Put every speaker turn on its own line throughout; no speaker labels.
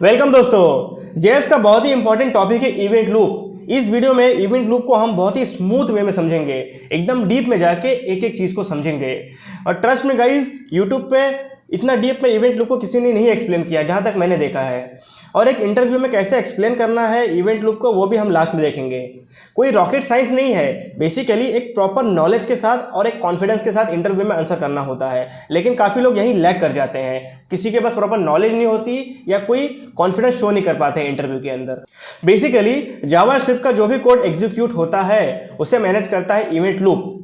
Welcome दोस्तों, JS का बहुत ही इंपॉर्टेंट टॉपिक है इवेंट लूप। इस वीडियो में इवेंट लूप को हम बहुत ही स्मूथ वे में समझेंगे, एकदम डीप में जाके एक एक चीज़ को समझेंगे। और ट्रस्ट में गाइस, यूट्यूब पे इतना डीप में इवेंट लूप को किसी ने नहीं एक्सप्लेन किया जहाँ तक मैंने देखा है। और एक इंटरव्यू में कैसे एक्सप्लेन करना है इवेंट लूप को, वो भी हम लास्ट में देखेंगे। कोई रॉकेट साइंस नहीं है, बेसिकली एक प्रॉपर नॉलेज के साथ और एक कॉन्फिडेंस के साथ इंटरव्यू में आंसर करना होता है। लेकिन काफ़ी लोग यहीं लैग कर जाते हैं, किसी के पास प्रॉपर नॉलेज नहीं होती या कोई कॉन्फिडेंस शो नहीं कर पाते हैं इंटरव्यू के अंदर। बेसिकली जावास्क्रिप्ट का जो भी कोड एग्जीक्यूट होता है उसे मैनेज करता है इवेंट लूप।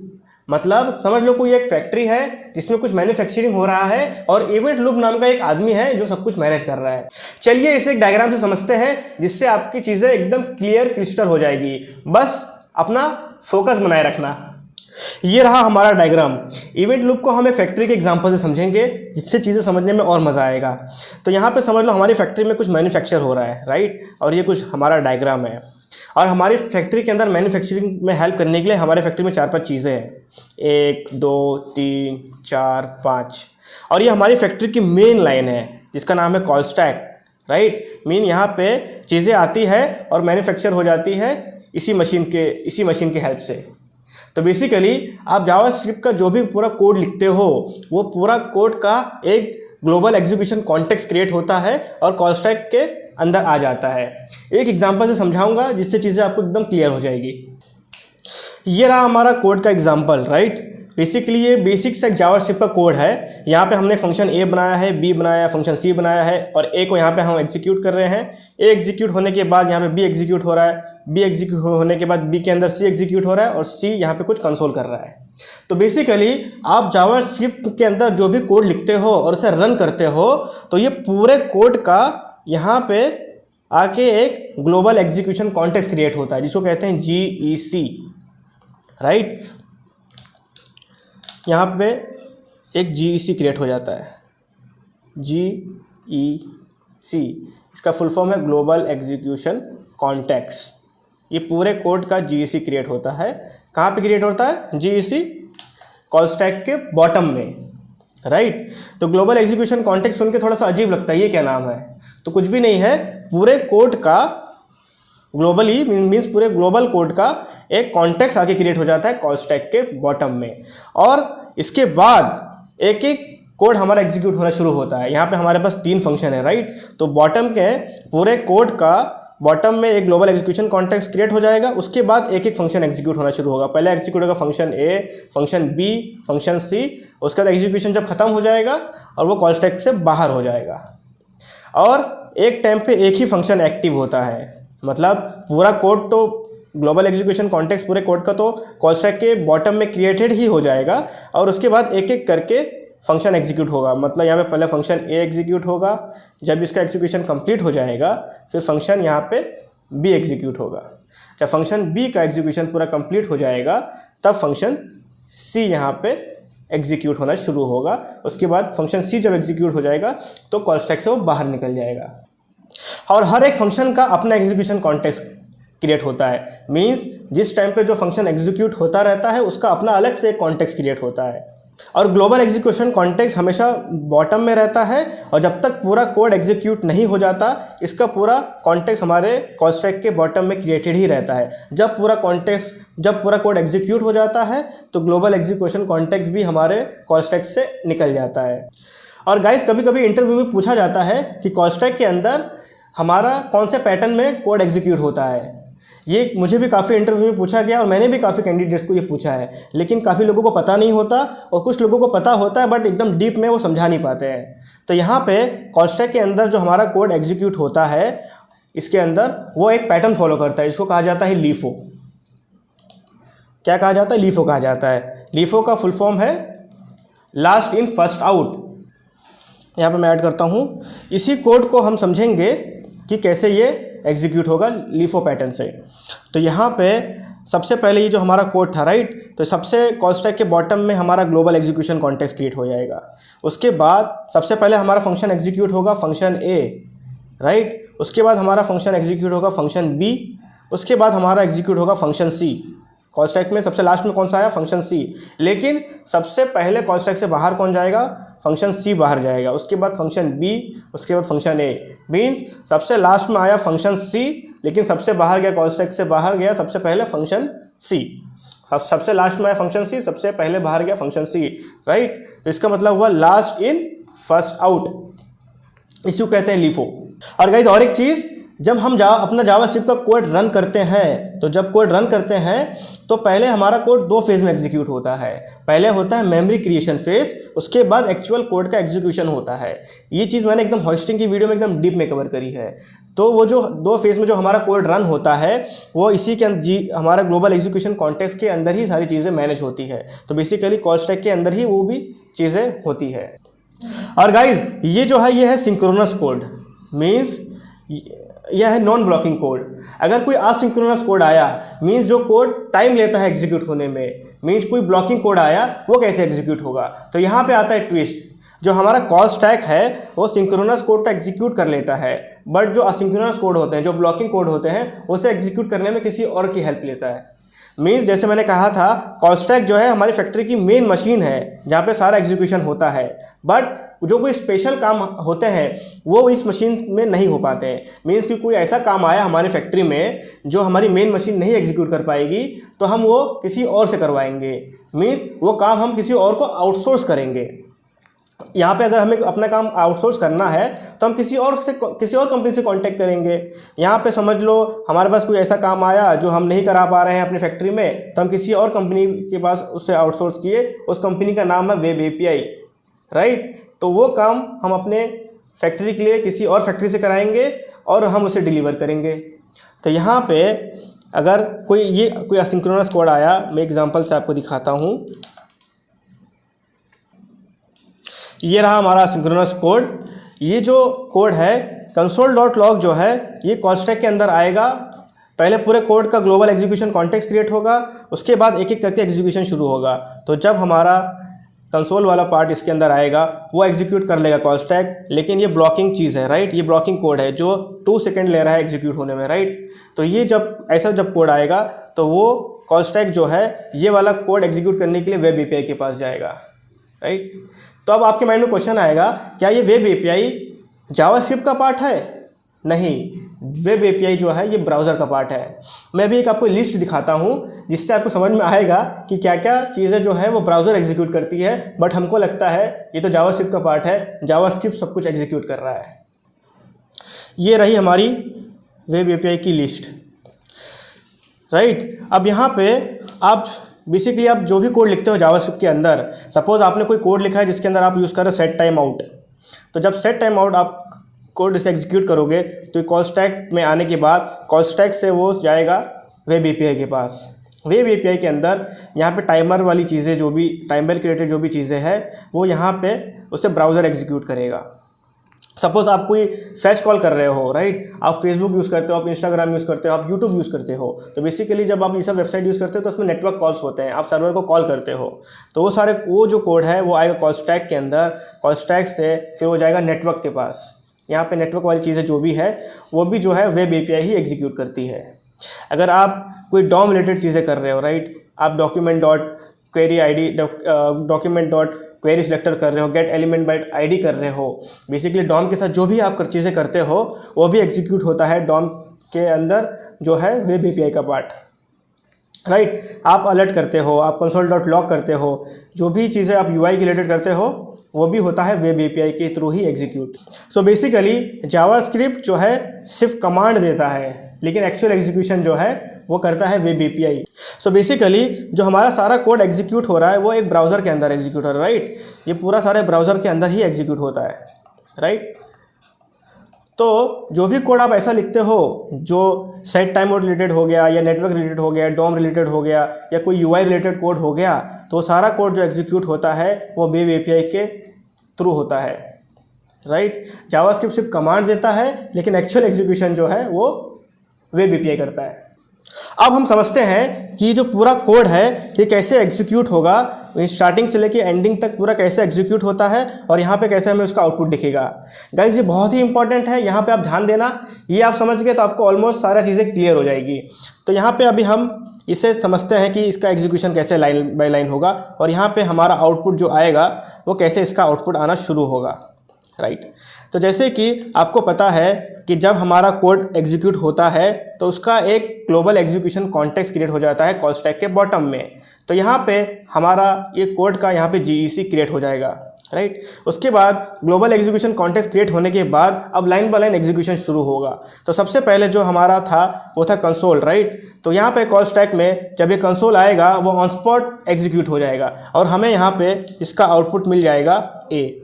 मतलब समझ लो कोई एक फैक्ट्री है जिसमें कुछ मैन्युफैक्चरिंग हो रहा है और इवेंट लूप नाम का एक आदमी है जो सब कुछ मैनेज कर रहा है। चलिए इसे एक डायग्राम से समझते हैं जिससे आपकी चीज़ें एकदम क्लियर क्रिस्टल हो जाएगी। बस अपना फोकस बनाए रखना। ये रहा हमारा डायग्राम। इवेंट लूप को हम एक फैक्ट्री के एग्जांपल से समझेंगे जिससे चीज़ें समझने में और मज़ा आएगा। तो यहाँ पे समझ लो हमारी फैक्ट्री में कुछ मैन्युफैक्चर हो रहा है, राइट। और ये कुछ हमारा डायग्राम है। और हमारी फैक्ट्री के अंदर मैन्युफैक्चरिंग में हेल्प करने के लिए हमारे फैक्ट्री में 4-5 चीज़ें हैं, 1 2 3 4 5। और ये हमारी फैक्ट्री की मेन लाइन है जिसका नाम है कॉल स्टैक, राइट। मीन यहाँ पे चीज़ें आती है और मैन्युफैक्चर हो जाती है इसी मशीन के हेल्प से। तो बेसिकली आप जावास्क्रिप्ट का जो भी पूरा कोड लिखते हो वो पूरा कोड का एक ग्लोबल एग्जीक्यूशन कॉन्टेक्स्ट क्रिएट होता है और कॉल स्टैक के अंदर आ जाता है। एक एग्जांपल से समझाऊंगा जिससे चीज़ें आपको एकदम क्लियर हो जाएगी। ये रहा हमारा कोड का एग्जांपल, राइट। बेसिकली ये बेसिक से जावास्क्रिप्ट का कोड है। यहाँ पे हमने फंक्शन ए बनाया है, बी बनाया, फंक्शन सी बनाया है और ए को यहाँ पे हम एग्जीक्यूट कर रहे हैं। ए एग्जीक्यूट होने के बाद यहाँ पे बी एग्जीक्यूट हो रहा है, बी एग्जीक्यूट होने के बाद बी के अंदर सी एग्जीक्यूट हो रहा है और सी यहाँ पे कुछ कंसोल कर रहा है। तो बेसिकली आप जावास्क्रिप्ट के अंदर जो भी कोड लिखते हो और उसे रन करते हो तो ये पूरे कोड का यहाँ पे आके एक ग्लोबल एग्जीक्यूशन कॉन्टेक्स्ट क्रिएट होता है जिसको कहते हैं GEC, राइट। यहाँ पे एक GEC क्रिएट हो जाता है, GEC। इसका फुल फॉर्म है ग्लोबल एग्जीक्यूशन कॉन्टेक्स्ट। ये पूरे कोड का GEC क्रिएट होता है। कहाँ पे क्रिएट होता है? GEC कॉल स्टैक के बॉटम में, राइट। तो ग्लोबल एग्जीक्यूशन कॉन्टेक्स्ट सुन के थोड़ा सा अजीब लगता है, ये क्या नाम है? तो कुछ भी नहीं है, पूरे कोड का ग्लोबली मीन्स पूरे ग्लोबल कोड का एक कॉन्टेक्स्ट आके क्रिएट हो जाता है कॉल स्टैक के बॉटम में। और इसके बाद एक एक कोड हमारा एग्जीक्यूट होना शुरू होता है। यहाँ पे हमारे पास 3 फंक्शन है, राइट। तो बॉटम के पूरे कोड का बॉटम में एक ग्लोबल एग्जीक्यूशन कॉन्टेक्स्ट क्रिएट हो जाएगा। उसके बाद एक एक फंक्शन एग्जीक्यूट होना शुरू होगा। पहले एग्जीक्यूट होगा फंक्शन ए, फंक्शन बी, फंक्शन सी। उसके बाद एग्जीक्यूशन जब खत्म हो जाएगा और वो कॉल स्टैक से बाहर हो जाएगा और एक टाइम पे एक ही फंक्शन एक्टिव होता है। मतलब पूरा कोड तो ग्लोबल एग्जीक्यूशन कॉन्टेक्स्ट पूरे कोड का तो कॉल स्टैक के बॉटम में क्रिएटेड ही हो जाएगा और उसके बाद एक एक करके फंक्शन एग्जीक्यूट होगा। मतलब यहाँ पे पहले फंक्शन ए एग्जीक्यूट होगा, जब इसका एग्जीक्यूशन कंप्लीट हो जाएगा फिर फंक्शन यहाँ पे बी एग्जीक्यूट होगा। जब फंक्शन बी का एग्जीक्यूशन पूरा कंप्लीट हो जाएगा तब फंक्शन सी यहाँ पे एग्जीक्यूट होना शुरू होगा। उसके बाद फंक्शन सी जब एग्जीक्यूट हो जाएगा तो कॉल स्टैक से वो बाहर निकल जाएगा। और हर एक फंक्शन का अपना एग्जीक्यूशन कॉन्टेक्स्ट क्रिएट होता है। मींस जिस टाइम पे जो फंक्शन एग्जीक्यूट होता रहता है उसका अपना अलग से एक कॉन्टेक्स्ट क्रिएट होता है। और ग्लोबल एग्जीक्यूशन कॉन्टेक्स्ट हमेशा बॉटम में रहता है और जब तक पूरा कोड एग्जीक्यूट नहीं हो जाता इसका पूरा कॉन्टेक्स्ट हमारे कॉल स्टैक के बॉटम में क्रिएटेड ही रहता है। जब पूरा कोड एग्जीक्यूट हो जाता है तो ग्लोबल एग्जीक्यूशन कॉन्टेक्स्ट भी हमारे कॉल स्टैक से निकल जाता है। और गाइस कभी कभी इंटरव्यू में पूछा जाता है कि कॉल स्टैक के अंदर हमारा कौन से पैटर्न में कोड एग्जीक्यूट होता है। ये मुझे भी काफ़ी इंटरव्यू में पूछा गया और मैंने भी काफ़ी कैंडिडेट्स को ये पूछा है, लेकिन काफ़ी लोगों को पता नहीं होता और कुछ लोगों को पता होता है बट एकदम डीप में वो समझा नहीं पाते हैं। तो यहाँ पे कॉल स्टैक के अंदर जो हमारा कोड एग्जीक्यूट होता है इसके अंदर वो एक पैटर्न फॉलो करता है, इसको कहा जाता है लीफो। क्या कहा जाता है? लीफो कहा जाता है। लीफो का फुल फॉर्म है लास्ट इन फर्स्ट आउट। यहाँ पे मैं ऐड करता हूँ। इसी कोड को हम समझेंगे कि कैसे ये एग्जीक्यूट होगा लीफो पैटर्न से। तो यहाँ पे सबसे पहले ये जो हमारा कोड था, राइट, तो सबसे कॉल स्टैक के बॉटम में हमारा ग्लोबल एग्जीक्यूशन कॉन्टेक्स्ट क्रिएट हो जाएगा। उसके बाद सबसे पहले हमारा फंक्शन एग्जीक्यूट होगा फंक्शन ए, राइट। उसके बाद हमारा फंक्शन एग्जीक्यूट होगा फंक्शन बी। उसके बाद हमारा एग्जीक्यूट होगा फंक्शन सी। कॉल स्टैक में सबसे लास्ट में कौन सा आया? फंक्शन सी। लेकिन सबसे पहले कॉल स्टैक से बाहर कौन जाएगा? फंक्शन सी बाहर जाएगा, उसके बाद फंक्शन बी, उसके बाद फंक्शन ए। मीन्स सबसे लास्ट में आया फंक्शन सी, लेकिन सबसे बाहर गया, कॉल स्टैक से बाहर गया सबसे पहले फंक्शन सी। सबसे लास्ट में आया फंक्शन सी, सबसे पहले बाहर गया फंक्शन सी, राइट। तो इसका मतलब हुआ लास्ट इन फर्स्ट आउट, इसको कहते हैं LIFO। और गाइस और एक चीज़, जब हम अपना जावास्क्रिप्ट का कोड रन करते हैं, तो जब कोड रन करते हैं तो पहले हमारा कोड 2 फेज़ में एग्जीक्यूट होता है। पहले होता है मेमोरी क्रिएशन फेज़, उसके बाद एक्चुअल कोड का एग्जीक्यूशन होता है। ये चीज़ मैंने एकदम होस्टिंग की वीडियो में एकदम डीप में कवर करी है। तो वो जो 2 फेज़ में जो हमारा कोड रन होता है, वो इसी के हमारा ग्लोबल एग्जीक्यूशन कॉन्टेक्स्ट के अंदर ही सारी चीज़ें मैनेज होती है। तो बेसिकली कॉल स्टैक के अंदर ही वो भी चीज़ें होती है। और गाइज ये जो है ये है सिंक्रोनस कोड, मीन्स यह है नॉन ब्लॉकिंग कोड। अगर कोई असिंक्रोनस कोड आया, मीन्स जो कोड टाइम लेता है एग्जीक्यूट होने में, मीन्स कोई ब्लॉकिंग कोड आया, वो कैसे एग्जीक्यूट होगा। तो यहाँ पे आता है ट्विस्ट, जो हमारा कॉल स्टैक है वो सिंक्रोनस कोड को एग्जीक्यूट कर लेता है, बट जो असिंक्रोनस कोड होते हैं, जो ब्लॉकिंग कोड होते हैं, उसे एग्जीक्यूट करने में किसी और की हेल्प लेता है। मीन्स जैसे मैंने कहा था, कॉल स्टैक जो है हमारी फैक्ट्री की मेन मशीन है जहाँ पे सारा एग्जीक्यूशन होता है, बट जो कोई स्पेशल काम होते हैं वो इस मशीन में नहीं हो पाते हैं। मीन्स कि कोई ऐसा काम आया हमारी फैक्ट्री में जो हमारी मेन मशीन नहीं एग्जीक्यूट कर पाएगी, तो हम वो किसी और से करवाएंगे। मीन्स वो काम हम किसी और को आउटसोर्स करेंगे। यहाँ पे अगर हमें अपना काम आउटसोर्स करना है तो हम किसी और कंपनी से कांटेक्ट करेंगे। यहाँ पे समझ लो हमारे पास कोई ऐसा काम आया जो हम नहीं करा पा रहे हैं अपनी फैक्ट्री में, तो हम किसी और कंपनी के पास उससे आउटसोर्स किए। उस कंपनी का नाम है वेब API, राइट। तो वो काम हम अपने फैक्ट्री के लिए किसी और फैक्ट्री से कराएंगे और हम उसे डिलीवर करेंगे। तो यहाँ पे अगर कोई असिंक्रोनस कोड आया, मैं एग्जांपल से आपको दिखाता हूँ। ये रहा हमारा सिंक्रोनस कोड। ये जो कोड है console.log जो है ये कॉल स्टैक के अंदर आएगा। पहले पूरे कोड का ग्लोबल एग्जीक्यूशन कॉन्टेक्स्ट क्रिएट होगा, उसके बाद एक एक करके एग्जीक्यूशन शुरू होगा। तो जब हमारा कंसोल वाला पार्ट इसके अंदर आएगा वो एग्जीक्यूट कर लेगा कॉल स्टैक, लेकिन ये ब्लॉकिंग चीज़ है, राइट। ये ब्लॉकिंग कोड है जो 2 सेकेंड ले रहा है एग्जीक्यूट होने में, राइट। तो ये जब कोड आएगा तो वो कॉल स्टैक जो है ये वाला कोड एग्जीक्यूट करने के लिए वेब API के पास जाएगा, राइट। तो अब आपके माइंड में क्वेश्चन आएगा, क्या ये वेब API जावास्क्रिप्ट का पार्ट है? नहीं, वेब API जो है ये ब्राउज़र का पार्ट है। मैं भी एक आपको लिस्ट दिखाता हूँ जिससे आपको समझ में आएगा कि क्या क्या चीज़ें जो है वो ब्राउज़र एग्जीक्यूट करती है, बट हमको लगता है ये तो जावास्क्रिप्ट का पार्ट है, जावास्क्रिप्ट सब कुछ एग्जीक्यूट कर रहा है। ये रही हमारी वेब API की लिस्ट, राइट। अब यहाँ पे आप बेसिकली आप जो भी कोड लिखते हो जावास्क्रिप्ट के अंदर, सपोज आपने कोई कोड लिखा है जिसके अंदर आप यूज़ कर रहे हो सेट टाइम आउट, तो जब सेट टाइम आउट आप कोड से एग्जीक्यूट करोगे तो कॉल स्टैक में आने के बाद कॉल स्टैक से वो जाएगा वेब API के पास। वेब API के अंदर यहाँ पे टाइमर वाली चीज़ें, जो भी टाइमर रिलेटेड जो भी चीज़ें हैं वो यहाँ पे उसे ब्राउज़र एग्जीक्यूट करेगा। सपोज आप कोई सर्च कॉल कर रहे हो, राइट। आप फेसबुक यूज़ करते हो, आप इंस्टाग्राम यूज़ करते हो, आप यूट्यूब यूज़ करते हो। तो बेसिकली जब आप ये सब वेबसाइट यूज़ करते हो तो उसमें नेटवर्क कॉल्स होते हैं, आप सर्वर को कॉल करते हो। तो वो जो कोड है वो आएगा कॉल स्टैक के अंदर, कॉल स्टैक से फिर वो जाएगा नेटवर्क के पास। यहाँ पे नेटवर्क वाली चीज़ें जो भी है वो भी जो है वेब API ही एग्जीक्यूट करती है। अगर आप कोई DOM रिलेटेड चीज़ें कर रहे हो, राइट, आप डॉक्यूमेंट.क्वेरी सिलेक्टर कर रहे हो, गेट एलिमेंट बाय ID कर रहे हो, बेसिकली DOM के साथ जो भी आप चीज़ें करते हो वो भी एग्जीक्यूट होता है DOM के अंदर जो है वेब API का पार्ट, राइट। आप अलर्ट करते हो, आप console.log करते हो, जो भी चीज़ें आप UI के रिलेटेड करते हो वो भी होता है वेब API के थ्रू ही एग्जीक्यूट। सो बेसिकली जावास्क्रिप्ट जो है सिर्फ कमांड देता है, लेकिन एक्चुअल एग्जीक्यूशन जो है वो करता है वेब API। सो बेसिकली जो हमारा सारा कोड एग्जीक्यूट हो रहा है वो एक ब्राउज़र के अंदर एग्जीक्यूट हो रहा है, राइट। ये पूरा सारे ब्राउज़र के अंदर ही एग्जीक्यूट होता है, राइट। तो जो भी कोड आप ऐसा लिखते हो जो सेट टाइम आउट रिलेटेड हो गया, या नेटवर्क रिलेटेड हो गया, DOM रिलेटेड हो गया, या कोई UI रिलेटेड कोड हो गया, तो सारा कोड जो एग्जीक्यूट होता है वो वेब API के थ्रू होता है, राइट। जावास्क्रिप्ट सिर्फ कमांड देता है, लेकिन एक्चुअल एग्जीक्यूशन जो है वो वेब API करता है। अब हम समझते हैं कि जो पूरा कोड है ये कैसे एग्जीक्यूट होगा, स्टार्टिंग से लेके एंडिंग तक पूरा कैसे एग्जीक्यूट होता है और यहाँ पे कैसे हमें उसका आउटपुट दिखेगा। गाइज ये बहुत ही इंपॉर्टेंट है, यहाँ पे आप ध्यान देना। ये आप समझ गए तो आपको ऑलमोस्ट सारा चीज़ें क्लियर हो जाएगी। तो यहाँ पे अभी हम इसे समझते हैं कि इसका एग्जीक्यूशन कैसे लाइन बाय लाइन होगा और यहाँ पे हमारा आउटपुट जो आएगा वो कैसे इसका आउटपुट आना शुरू होगा, राइट। तो जैसे कि आपको पता है कि जब हमारा कोड एग्जीक्यूट होता है तो उसका एक ग्लोबल एग्जीक्यूशन कॉन्टेक्स्ट क्रिएट हो जाता है कॉल स्टैक के बॉटम में। तो यहाँ पे हमारा ये कोड का यहाँ पे जीईसी क्रिएट हो जाएगा, राइट। उसके बाद ग्लोबल एग्जीक्यूशन कॉन्टेक्स्ट क्रिएट होने के बाद अब लाइन बाय लाइन एग्जीक्यूशन शुरू होगा। तो सबसे पहले जो हमारा था वो था कंसोल, राइट। तो यहाँ पे कॉल स्टैक में जब ये कंसोल आएगा वो ऑन स्पॉट एग्जीक्यूट हो जाएगा और हमें यहाँ पे इसका आउटपुट मिल जाएगा ए।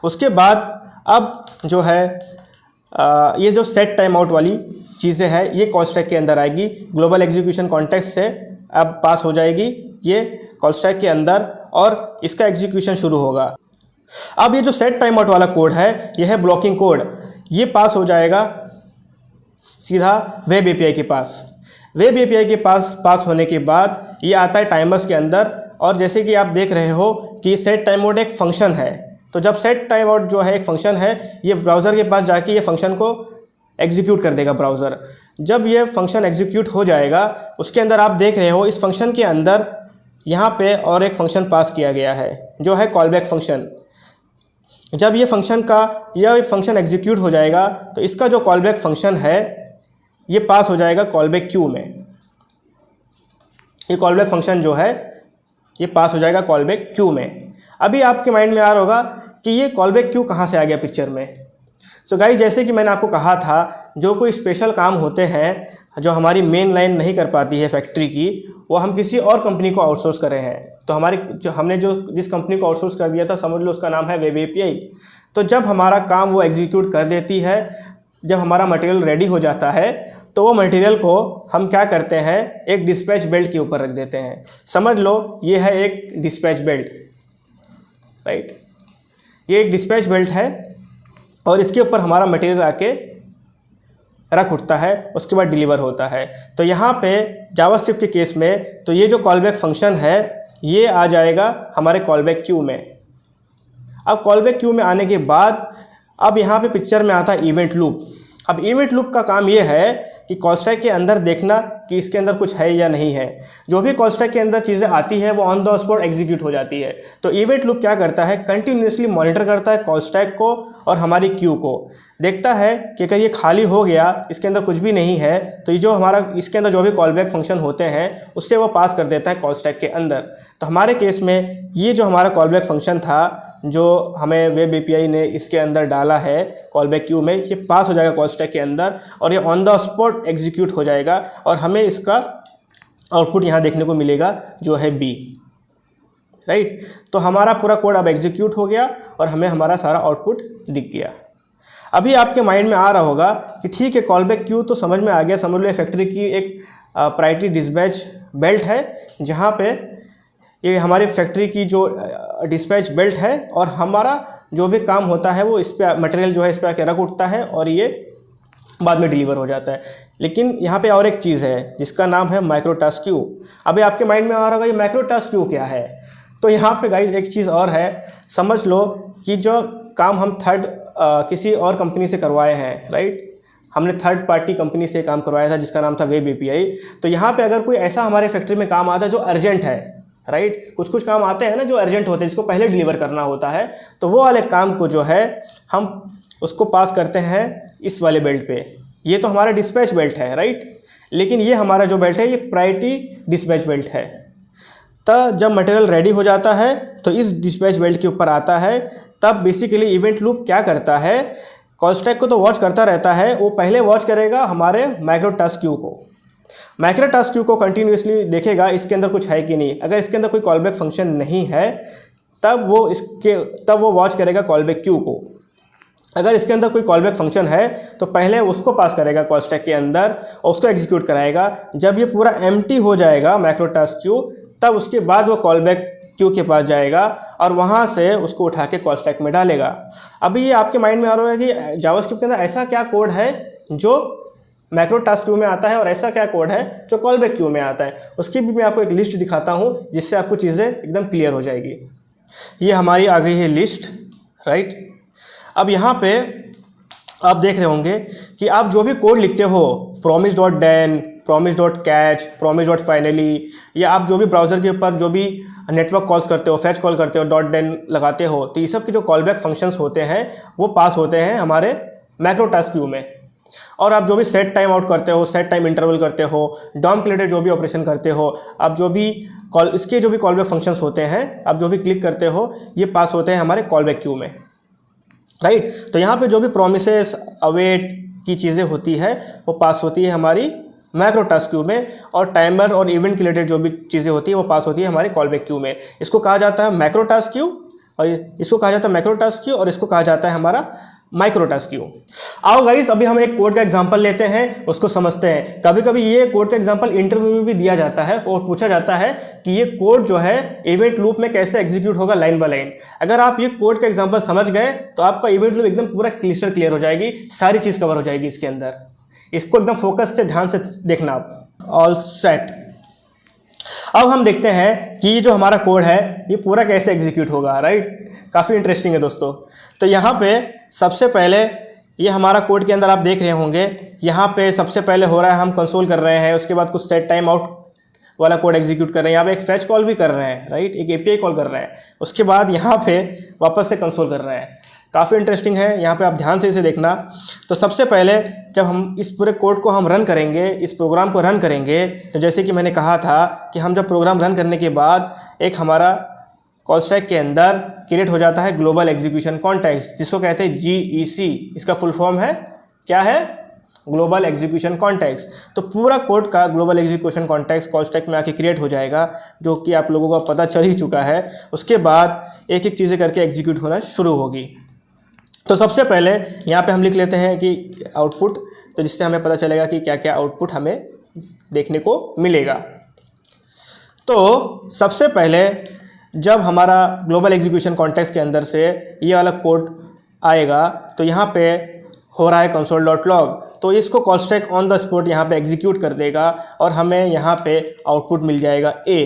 उसके बाद अब जो है ये जो सेट टाइम आउट वाली चीज़ें हैं ये कॉल स्टैक के अंदर आएगी, ग्लोबल एग्जीक्यूशन कॉन्टेक्स्ट से अब पास हो जाएगी ये कॉल स्टैक के अंदर और इसका एग्जीक्यूशन शुरू होगा। अब ये जो सेट टाइम आउट वाला कोड है ये है ब्लॉकिंग कोड, ये पास हो जाएगा सीधा वेब एपीआई के पास। वेब एपीआई के पास होने के बाद ये आता है टाइमर्स के अंदर और जैसे कि आप देख रहे हो कि सेट टाइम आउट एक फंक्शन है। तो जब सेट टाइम आउट जो है एक फंक्शन है, ये ब्राउज़र के पास जाके ये फंक्शन को एग्जीक्यूट कर देगा ब्राउज़र। जब ये फंक्शन एग्जीक्यूट हो जाएगा उसके अंदर आप देख रहे हो इस फंक्शन के अंदर यहाँ पे और एक फंक्शन पास किया गया है जो है कॉलबैक फंक्शन। जब ये फंक्शन एग्जीक्यूट हो जाएगा तो इसका जो कॉलबैक फंक्शन है ये पास हो जाएगा कॉलबैक क्यू में। ये कॉलबैक फंक्शन जो है ये पास हो जाएगा कॉलबैक क्यू में। अभी आपके माइंड में आ रहा होगा कि ये कॉलबैक क्यू कहाँ से आ गया पिक्चर में। सो गाइस जैसे कि मैंने आपको कहा था जो कोई स्पेशल काम होते हैं जो हमारी मेन लाइन नहीं कर पाती है फैक्ट्री की, वो हम किसी और कंपनी को आउटसोर्स कर रहे हैं। तो हमने जिस कंपनी को आउटसोर्स कर दिया था समझ लो उसका नाम है वेब एपीआई। तो जब हमारा काम वो एग्जीक्यूट कर देती है, जब हमारा मटेरियल रेडी हो जाता है तो वो मटेरियल को हम क्या करते हैं एक डिस्पैच बेल्ट के ऊपर रख देते हैं। समझ लो ये है एक डिस्पैच बेल्ट, राइट। ये एक डिस्पैच बेल्ट है और इसके ऊपर हमारा मटेरियल आके रख उठता है, उसके बाद डिलीवर होता है। तो यहाँ पे जावास्क्रिप्ट के केस में तो ये जो कॉलबैक फंक्शन है ये आ जाएगा हमारे कॉलबैक क्यू में। अब कॉलबैक क्यू में आने के बाद अब यहाँ पे पिक्चर में आता है इवेंट लूप। अब इवेंट लूप का काम ये है कि कॉल स्टैक के अंदर देखना कि इसके अंदर कुछ है या नहीं है। जो भी कॉल स्टैक के अंदर चीज़ें आती है वो ऑन द स्पॉट एग्जीक्यूट हो जाती है। तो इवेंट लूप क्या करता है, कंटिन्यूसली मॉनिटर करता है कॉल स्टैक को और हमारी क्यू को, देखता है कि अगर ये खाली हो गया, इसके अंदर कुछ भी नहीं है, तो ये जो हमारा इसके अंदर जो भी कॉलबैक फंक्शन होते हैं उससे वो पास कर देता है कॉल स्टैक के अंदर। तो हमारे केस में ये जो हमारा कॉलबैक फंक्शन था जो हमें वेब एपीआई ने इसके अंदर डाला है कॉलबैक क्यू में, ये पास हो जाएगा कॉल स्टैक के अंदर और ये ऑन द स्पॉट एग्जीक्यूट हो जाएगा और हमें इसका आउटपुट यहाँ देखने को मिलेगा जो है बी, राइट। तो हमारा पूरा कोड अब एग्जीक्यूट हो गया और हमें हमारा सारा आउटपुट दिख गया। अभी आपके माइंड में आ रहा होगा कि ठीक है कॉलबैक क्यू तो समझ में आ गया, समझ लो फैक्ट्री की एक प्रायोरिटी डिस्पैच बेल्ट है जहाँ पे ये हमारी फैक्ट्री की जो डिस्पैच बेल्ट है और हमारा जो भी काम होता है वो इस पर मटेरियल जो है इस पर आके रख उठता है और ये बाद में डिलीवर हो जाता है। लेकिन यहाँ पे और एक चीज़ है जिसका नाम है माइक्रो टास्क क्यू। अभी आपके माइंड में आ रहा होगा ये माइक्रो टास्क क्यू क्या है। तो यहाँ पे गाइस एक चीज़ और है, समझ लो कि जो काम हम किसी और कंपनी से करवाए हैं, राइट, हमने थर्ड पार्टी कंपनी से काम करवाया था जिसका नाम था वेब एपीआई। तो यहाँ पे अगर कोई ऐसा हमारे फैक्ट्री में काम आता है जो अर्जेंट है, राइट, कुछ काम आते हैं ना जो अर्जेंट होते हैं जिसको पहले डिलीवर करना होता है, तो वो वाले काम को जो है हम उसको पास करते हैं इस वाले बेल्ट पे। ये तो हमारा डिस्पैच बेल्ट है, राइट, लेकिन ये हमारा जो बेल्ट है ये प्रायोरिटी डिस्पैच बेल्ट है। तो जब मटेरियल रेडी हो जाता है तो इस डिस्पैच बेल्ट के ऊपर आता है। तब बेसिकली इवेंट लूप क्या करता है, कॉल स्टैक को तो वॉच करता रहता है, वो पहले वॉच करेगा हमारे माइक्रो टास्क क्यू को। माइक्रो टास्क क्यू को कंटिन्यूसली देखेगा इसके अंदर कुछ है कि नहीं। अगर इसके अंदर कोई कॉलबैक फंक्शन नहीं है तब वो वॉच करेगा कॉलबैक क्यू को। अगर इसके अंदर कोई कॉलबैक फंक्शन है तो पहले उसको पास करेगा कॉल स्टैक के अंदर और उसको एग्जीक्यूट कराएगा। जब ये पूरा एम्प्टी हो जाएगा माइक्रो टास्क क्यू, तब उसके बाद वो कॉलबैक क्यू के पास जाएगा और वहाँ से उसको उठा के कॉल स्टैक में डालेगा। अभी ये आपके माइंड में आ रहा है कि जावास्क्रिप्ट के अंदर ऐसा क्या कोड है जो मैक्रो टास्क क्यू में आता है और ऐसा क्या कोड है जो कॉल बैक क्यू में आता है, उसकी भी मैं आपको एक लिस्ट दिखाता हूँ जिससे आपको चीज़ें एकदम क्लियर हो जाएगी। ये हमारी आ गई है लिस्ट, राइट। अब यहाँ पे आप देख रहे होंगे कि आप जो भी कोड लिखते हो, promise.den, promise.catch, promise.finally, या आप जो भी ब्राउज़र के ऊपर जो भी नेटवर्क कॉल्स करते हो, फैच कॉल करते हो, .den लगाते हो, तो ये सब के जो कॉल बैक फंक्शंस होते हैं वो पास होते हैं हमारे मैक्रो टास्क क्यू में। और आप जो भी सेट टाइम आउट करते हो, सेट टाइम इंटरवल करते हो, डॉम के रिलेटेड जो भी ऑपरेशन करते हो, आप जो भी इसके जो भी कॉल बैक फंक्शंस होते हैं, आप जो भी क्लिक करते हो, ये पास होते हैं हमारे कॉल बैक क्यू में, राइट। तो यहाँ पे जो भी प्रोमिसेस, अवेट की चीज़ें होती है वो पास होती है हमारी मैक्रो टास्क क्यू में, और टाइमर और इवेंट के रिलेटेड जो भी चीज़ें होती है वो पास होती है हमारे कॉल बैक क्यू में। इसको कहा जाता है मैक्रो टास्क क्यू, और इसको कहा जाता है मैक्रो टास्क क्यू, और इसको कहा जाता है हमारा माइक्रो टास्क क्यू। आओ गाइस, अभी हम एक कोड का एग्जांपल लेते हैं, उसको समझते हैं। कभी कभी ये कोड का एग्जांपल इंटरव्यू में भी दिया जाता है और पूछा जाता है कि ये कोड जो है इवेंट लूप में कैसे एग्जीक्यूट होगा लाइन बाय लाइन। अगर आप ये कोड का एग्जांपल समझ गए तो आपका इवेंट लूप एकदम पूरा क्लियर हो जाएगी, सारी चीज़ कवर हो जाएगी इसके अंदर। इसको एकदम फोकस से ध्यान से देखना आप। All set. अब हम देखते हैं कि ये जो हमारा कोड है ये पूरा कैसे एग्जीक्यूट होगा, राइट। काफ़ी इंटरेस्टिंग है दोस्तों। तो यहाँ पे सबसे पहले ये हमारा कोड के अंदर आप देख रहे होंगे, यहाँ पे सबसे पहले हो रहा है हम कंसोल कर रहे हैं, उसके बाद कुछ सेट टाइम आउट वाला कोड एग्जीक्यूट कर रहे हैं, यहाँ पे एक फैच कॉल भी कर रहे हैं, राइट, एक एपीआई कॉल कर रहे हैं, उसके बाद यहाँ पे वापस से कंसोल कर रहे हैं। काफ़ी इंटरेस्टिंग है, यहाँ पे आप ध्यान से इसे देखना। तो सबसे पहले जब हम इस पूरे कोड को हम रन करेंगे, इस प्रोग्राम को रन करेंगे, तो जैसे कि मैंने कहा था कि हम जब प्रोग्राम रन करने के बाद एक हमारा कॉल स्टैक के अंदर क्रिएट हो जाता है ग्लोबल एग्जीक्यूशन कॉन्टेक्स्ट, जिसको कहते हैं GEC। इसका फुल फॉर्म है क्या है? Global execution context. तो पूरा कोड का global execution context call stack में आके क्रिएट हो जाएगा, जो कि आप लोगों को पता चल ही चुका है। उसके बाद एक एक चीज़ें करके एग्जीक्यूट होना शुरू होगी। तो सबसे पहले यहाँ पे हम लिख लेते हैं कि आउटपुट, तो जिससे हमें पता चलेगा कि क्या क्या आउटपुट हमें देखने को मिलेगा। तो सबसे पहले जब हमारा ग्लोबल एग्जीक्यूशन कॉन्टेक्स्ट के अंदर से ये वाला कोड आएगा, तो यहाँ पे हो रहा है console.log, तो इसको call stack on the spot यहाँ पे एग्जीक्यूट कर देगा और हमें यहाँ पे आउटपुट मिल जाएगा A,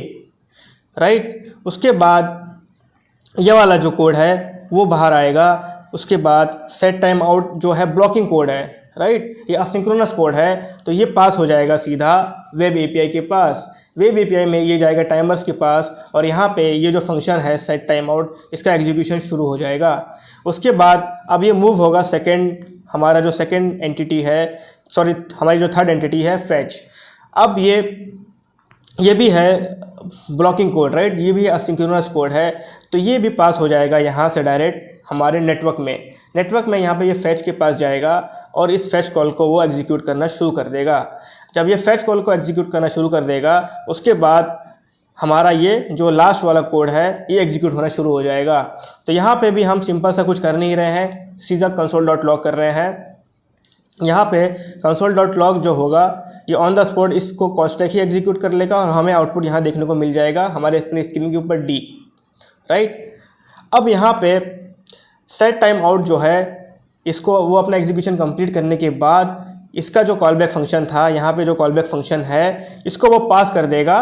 राइट। उसके बाद ये वाला जो कोड है वो बाहर आएगा। उसके बाद सेट टाइम आउट जो है ब्लॉकिंग कोड है, राइट, ये असिंक्रोनस कोड है, तो ये पास हो जाएगा सीधा वेब एपीआई के पास। वेब एपीआई में ये जाएगा टाइमर्स के पास, और यहाँ पे ये जो फंक्शन है सेट टाइम आउट, इसका एग्जीक्यूशन शुरू हो जाएगा। उसके बाद अब ये मूव होगा हमारा जो सेकंड एंटिटी है, सॉरी हमारी जो थर्ड एंटिटी है फैच। अब ये भी है ब्लॉकिंग कोड, राइट, ये भी असिंक्रोनस कोड है, तो ये भी पास हो जाएगा यहाँ से डायरेक्ट हमारे नेटवर्क में यहाँ पे ये फैच के पास जाएगा और इस फैच कॉल को वो एग्जीक्यूट करना शुरू कर देगा। जब ये फैच कॉल को एग्जीक्यूट करना शुरू कर देगा, उसके बाद हमारा ये जो लास्ट वाला कोड है ये एग्जीक्यूट होना शुरू हो जाएगा। तो यहाँ पे भी हम सिंपल सा कुछ कर नहीं रहे हैं, सीधा console.log कर रहे हैं। यहाँ पे console.log जो होगा ये ऑन द स्पॉट इसको कॉल स्टैक ही एग्जीक्यूट कर लेगा और हमें आउटपुट यहाँ देखने को मिल जाएगा हमारे अपनी स्क्रीन के ऊपर D, राइट। अब यहाँ पे सेट टाइम आउट जो है इसको वो अपना एग्जीक्यूशन कंप्लीट करने के बाद इसका जो कॉल बैक फंक्शन था, यहाँ पे जो कॉल बैक फंक्शन है इसको वो पास कर देगा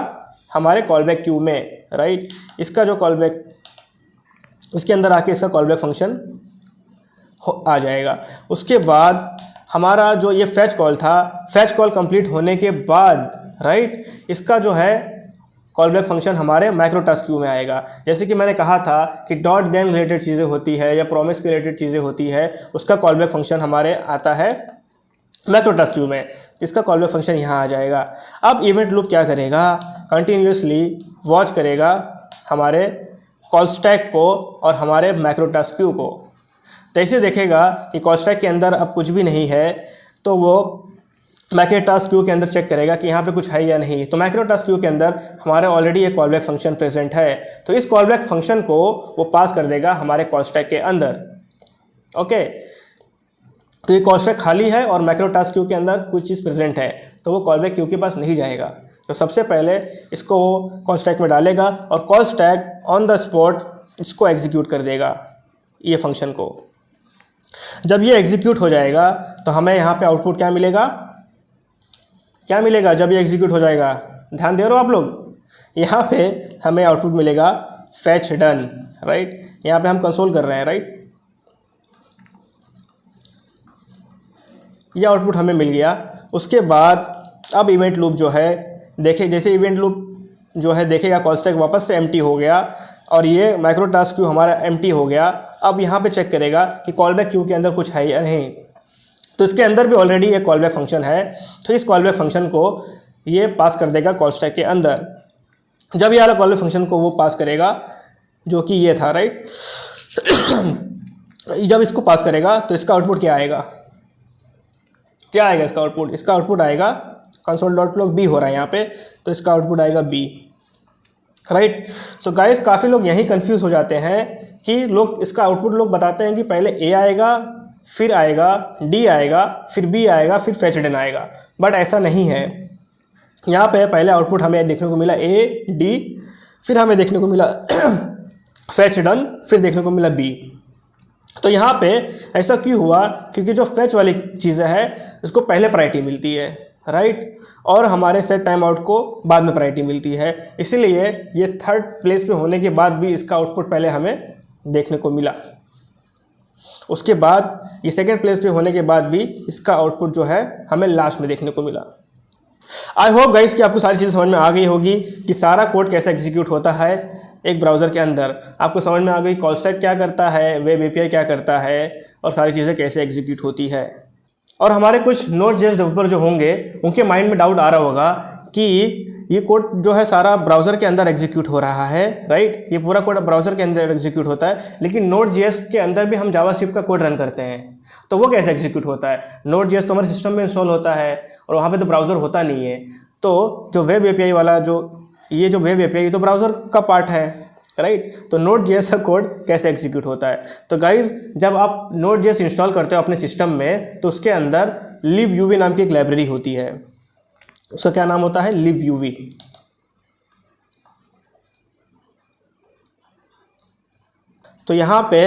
हमारे कॉल बैक क्यू में, राइट। इसका जो कॉल बैक, इसके अंदर आके इसका कॉल बैक फंक्शन आ जाएगा। उसके बाद हमारा जो ये फैच कॉल था, फैच कॉल कंप्लीट होने के बाद, राइट, इसका जो है कॉल बैक फंक्शन हमारे माइक्रो टास्क क्यू में आएगा। जैसे कि मैंने कहा था कि .den रिलेटेड चीज़ें होती है या प्रॉमिस के रिलेटेड चीज़ें होती है, उसका कॉल बैक फंक्शन हमारे आता है माइक्रो टास्क क्यू में, इसका कॉल बैक फंक्शन यहाँ आ जाएगा। अब इवेंट लूप क्या करेगा, कंटिन्यूसली वॉच करेगा हमारे कॉल स्टैक को और हमारे माइक्रो टास्क क्यू को। तो ऐसे देखेगा कि कॉल स्टैक के अंदर अब कुछ भी नहीं है, तो वो माइक्रो टास्क क्यू के अंदर चेक करेगा कि यहाँ पे कुछ है या नहीं। तो माइक्रो टास्क क्यू के अंदर हमारे ऑलरेडी एक कॉल बैक फंक्शन प्रेजेंट है, तो इस कॉल बैक फंक्शन को वो पास कर देगा हमारे कॉल स्टैक के अंदर। ओके, तो ये कॉल स्टैक खाली है और माइक्रो टास्क क्यू के अंदर कुछ चीज़ प्रेजेंट है, तो वो कॉल बैक क्यू के पास नहीं जाएगा। तो सबसे पहले इसको वो कॉल स्टैक में डालेगा और call stack on the spot इसको एग्जीक्यूट कर देगा ये फंक्शन को। जब ये एग्जीक्यूट हो जाएगा तो हमें यहाँ पे आउटपुट क्या मिलेगा, क्या मिलेगा जब ये एग्जीक्यूट हो जाएगा, ध्यान दे रहे हो आप लोग। यहाँ पे हमें आउटपुट मिलेगा फैच डन, राइट। यहाँ पे हम कंसोल कर रहे हैं, राइट। ये आउटपुट हमें मिल गया। उसके बाद अब इवेंट लूप जो है, देखिए जैसे इवेंट लूप जो है देखेगा कॉल स्टैक वापस से एम्प्टी हो गया और ये माइक्रो टास्क क्यू हमारा एम्प्टी हो गया। अब यहाँ पे चेक करेगा कि कॉल बैक क्यू के अंदर कुछ है या नहीं, तो इसके अंदर भी ऑलरेडी एक कॉल बैक फंक्शन है, तो इस कॉल बैक फंक्शन को ये पास कर देगा कॉल स्टैक के अंदर। जब ये वाला कॉल बैक फंक्शन को वो पास करेगा जो कि ये था, राइट। जब इसको पास करेगा तो इसका आउटपुट क्या आएगा, क्या आएगा इसका आउटपुट, इसका आउटपुट आएगा console.log b हो रहा है यहाँ पे, तो इसका आउटपुट आएगा b, राइट। सो गाइस काफ़ी लोग यहीं कंफ्यूज हो जाते हैं कि लोग इसका आउटपुट लोग बताते हैं कि पहले a आएगा, फिर आएगा d आएगा, फिर b आएगा, फिर फैच डन आएगा, बट ऐसा नहीं है। यहाँ पे पहले आउटपुट हमें देखने को मिला a d, फिर हमें देखने को मिला फैच डन, फिर देखने को मिला b। तो यहाँ पे ऐसा क्यों हुआ, क्योंकि जो फैच वाली चीज़ें है उसको पहले प्रायोरिटी मिलती है, राइट, और हमारे सेट टाइम आउट को बाद में प्रायोरिटी मिलती है। इसीलिए ये थर्ड प्लेस पे होने के बाद भी इसका आउटपुट पहले हमें देखने को मिला, उसके बाद ये सेकंड प्लेस पे होने के बाद भी इसका आउटपुट जो है हमें लास्ट में देखने को मिला। आई होप गाइस कि आपको सारी चीज़ समझ में आ गई होगी कि सारा कोड कैसे एग्जीक्यूट होता है एक ब्राउज़र के अंदर। आपको समझ में आ गई कॉल स्टैक क्या करता है, वेब एपीआई क्या करता है, और सारी चीज़ें कैसे एग्जीक्यूट होती है। और हमारे कुछ नोड.जेएस डेवलपर जो होंगे उनके माइंड में डाउट आ रहा होगा कि ये कोड जो है सारा ब्राउज़र के अंदर एग्जीक्यूट हो रहा है, राइट। ये पूरा कोड ब्राउज़र के अंदर एग्जीक्यूट होता है, लेकिन नोड.जेएस के अंदर भी हम जावास्क्रिप्ट का कोड रन करते हैं, तो वो कैसे एग्जीक्यूट होता है। नोड.जेएस तो हमारे सिस्टम में इंस्टॉल होता है और वहाँ पे तो ब्राउज़र होता नहीं है। तो जो वेब एपीआई वाला जो वेब एपीआई तो ब्राउज़र का पार्ट है, राइट। तो नोड.जेएस का कोड कैसे एग्जीक्यूट होता है। तो गाइज जब आप नोड.जेएस इंस्टॉल करते हो अपने सिस्टम में, तो उसके अंदर libuv नाम की एक लाइब्रेरी होती है। उसका क्या नाम होता है, libuv। तो यहाँ पे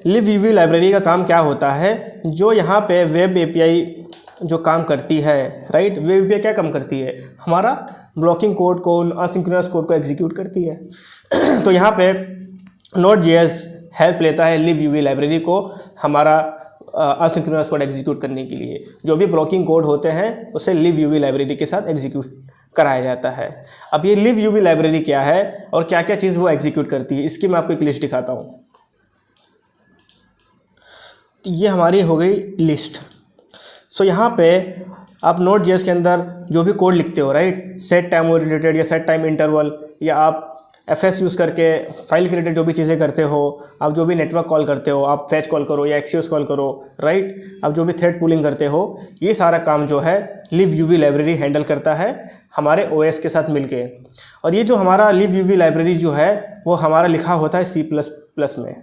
libuv लाइब्रेरी का काम क्या होता है, जो यहाँ पे वेब एपीआई जो काम करती है, राइट। वेब एपीआई क्या काम करती है, हमारा ब्लॉकिंग कोड को, असिंक्रोनस कोड को एग्जीक्यूट करती है। तो यहाँ पे नोड.जेएस हेल्प लेता है libuv लाइब्रेरी को हमारा असिंक्रोनस कोड एग्जीक्यूट करने के लिए। जो भी ब्लॉकिंग कोड होते हैं उसे libuv लाइब्रेरी के साथ एग्जीक्यूट कराया जाता है। अब ये libuv लाइब्रेरी क्या है और क्या क्या चीज़ वो एग्जीक्यूट करती है, इसकी मैं आपको एक लिस्ट दिखाता हूँ। ये हमारी हो गई लिस्ट। सो यहाँ पे आप नोड.जेएस के अंदर जो भी कोड लिखते हो, राइट, सेट टाइम रिलेटेड या सेट टाइम इंटरवल, या आप एफएस यूज़ करके फाइल के रिलेटेड जो भी चीज़ें करते हो, आप जो भी नेटवर्क कॉल करते हो, आप फैच कॉल करो या एक्सियोस कॉल करो, राइट, आप जो भी थ्रेड पूलिंग करते हो, ये सारा काम जो है libuv लाइब्रेरी हैंडल करता है हमारे ओएस के साथ मिलके। और ये जो हमारा libuv लाइब्रेरी जो है वो हमारा लिखा होता है C++ में।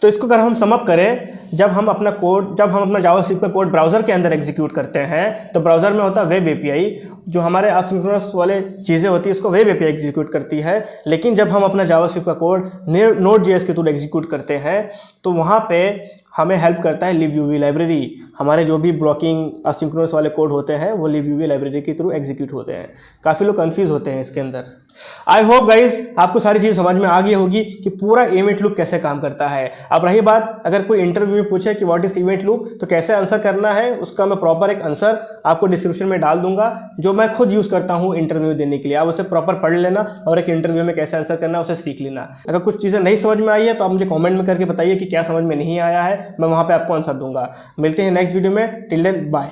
तो इसको अगर हम सम अप करें, जब हम अपना जावास्क्रिप्ट का कोड ब्राउज़र के अंदर एग्जीक्यूट करते हैं, तो ब्राउज़र में होता है वेब एपीआई, जो हमारे असिंक्रोनस वाले चीज़ें होती है उसको वेब एपीआई एग्जीक्यूट करती है। लेकिन जब हम अपना जावास्क्रिप्ट का कोड नोड.जेएस के थ्रू एग्जीक्यूट करते हैं, तो वहाँ पे हमें हेल्प करता है libuv लाइब्रेरी। हमारे जो भी ब्लॉकिंग असिंक्रोनस वाले कोड होते हैं वो libuv लाइब्रेरी के थ्रू एग्जीक्यूट होते हैं। काफ़ी लोग कंफ्यूज होते हैं इसके अंदर। आई होप गाइज आपको सारी चीज़ समझ में आ गई होगी कि पूरा इवेंट लूप कैसे काम करता है। अब रही बात, अगर कोई इंटरव्यू में पूछे कि व्हाट इज इवेंट लूप, तो कैसे आंसर करना है, उसका मैं प्रॉपर एक आंसर आपको डिस्क्रिप्शन में डाल दूंगा, जो मैं खुद यूज़ करता हूँ इंटरव्यू देने के लिए। आप उसे प्रॉपर पढ़ लेना और एक इंटरव्यू में कैसे आंसर करना है उसे सीख लेना। अगर कुछ चीज़ें नहीं समझ में आई है तो आप मुझे कॉमेंट में करके बताइए कि क्या समझ में नहीं आया है, मैं वहाँ पर आपको आंसर दूंगा। मिलते हैं नेक्स्ट वीडियो में, टिल देन बाय।